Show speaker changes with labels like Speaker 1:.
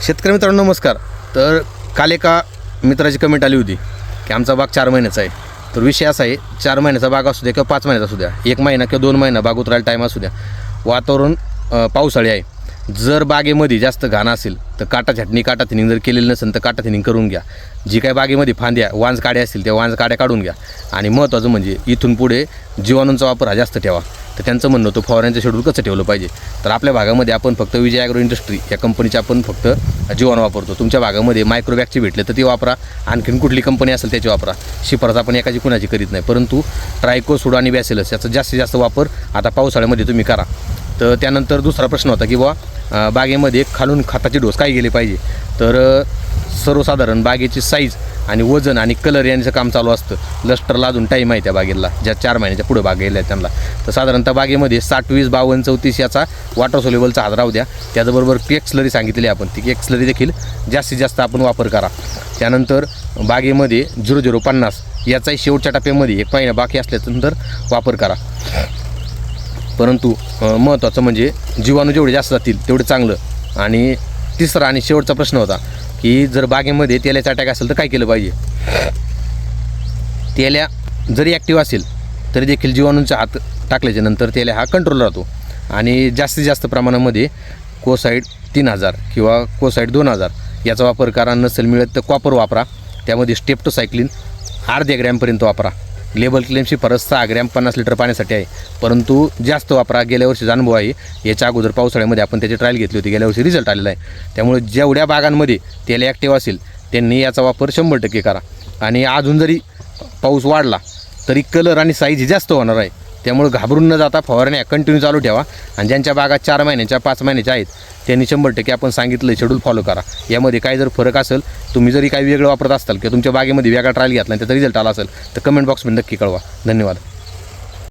Speaker 1: शेतकरी मित्रांनो नमस्कार. तर काल एका मित्राची कमेंट आली होती की आमचा बाग 4 महिन्याचा आहे. तर विषय असा आहे, 4 महिन्याचा बाग असू द्या किंवा 5 महिन्याचा असू द्या, 1 महिना किंवा 2 महिना बाग उतरायला टाईम असू द्या, वातावरण पावसाळी आहे. जर बागेमध्ये जास्त घाण असेल तर काटा थिनिंग जर केलेलं नसेल तर काटा थिनिंग करून घ्या. जी काही बागेमध्ये फांद्या वांज काड्या असतील त्या वांज काड्या काढून घ्या. आणि महत्त्वाचं म्हणजे इथून पुढे जीवाणूंचा वापर हा जास्त ठेवा. तर त्यांचं म्हणणं होतं फवाऱ्यांचं शेड्यूल कसं ठेवलं पाहिजे. तर आपल्या भागामध्ये आपण फक्त विजय ॲग्रो इंडस्ट्री या कंपनीचे आपण फक्त जीवाणू वापरतो. तुमच्या भागामध्ये मायक्रोबॅगची भेटले तर ती वापरा, आणखीन कुठली कंपनी असेल त्याची वापरा. शिफारस आपण एकाची कुणाची करीत नाही, परंतु ट्रायकोसुडा आणि बॅसिलस याचा जास्तीत जास्त वापर आता पावसाळ्यामध्ये तुम्ही करा. तर त्यानंतर दुसरा प्रश्न होता की बागेमध्ये खालून खताचे डोस काय गेले पाहिजे. तर सर्वसाधारण बागेची साईज आणि वजन आणि कलर यांचं काम चालू असतं. लस्टरला अजून टाईम आहे त्या बागेला, ज्या 4 महिन्याच्या पुढे बाग गेल्या त्यांना. तर साधारणतः बागेमध्ये 60, 20, 52, 34 याचा वॉटर सोल्युबलचा हात राहू द्या. त्याचबरोबर केक स्लरी सांगितलेली आपण, ती केक स्लरी देखील जास्तीत जास्त आपण वापर करा. त्यानंतर बागेमध्ये 0050 याचाही शेवटच्या टप्प्यामध्ये 1 महिना बाकी असल्यानंतर वापर करा. परंतु महत्त्वाचं म्हणजे जीवाणू जेवढे जास्त जातील तेवढे चांगलं. आणि तिसरा आणि शेवटचा प्रश्न होता की जर बागेमध्ये तेल्याचा अटॅक असेल तर काय केलं पाहिजे. तेल्या जरी ॲक्टिव्ह असेल तरी देखील जीवाणूंचा हात टाकल्याच्या नंतर तेल्या हा कंट्रोल राहतो. आणि जास्तीत जास्त प्रमाणामध्ये कोसाईड 3000 किंवा कोसाईड 2000 याचा वापर करा. नसेल मिळत तर कॉपर वापरा. त्यामध्ये स्टेप्टोसायक्लिन अर्ध्या ग्रॅमपर्यंत वापरा. लेबल क्लेमची फरक 6 ग्रॅम 50 लिटर पाण्यासाठी आहे, परंतु जास्त वापरा. गेल्या वर्षीचा अनुभव आहे. याच्या अगोदर पावसाळ्यामध्ये आपण त्याची ट्रायल घेतली होती, गेल्या वर्षी रिझल्ट आलेला आहे. त्यामुळे जेवढ्या बागांमध्ये तेल ॲक्टिव्ह असेल त्यांनी याचा वापर 100% करा. आणि अजून जरी पाऊस वाढला तरी कलर आणि साईज जास्त होणार आहे. त्यामुळे घाबरून न जाता फवारण्या कंटिन्यू चालू ठेवा. आणि ज्यांच्या बागा 4 महिन्याच्या 5 महिन्याच्या आहेत त्यांनी 100% आपण सांगितलं शेड्यूल फॉलो करा. यामध्ये काही जर फरक असेल, तुम्ही जरी काही वेगळं वापरत असाल किंवा तुमच्या बागेमध्ये वेगळा ट्रायल घेतला आणि त्याचा रिझल्ट आला असेल तर कमेंट बॉक्समध्ये नक्की कळवा. धन्यवाद.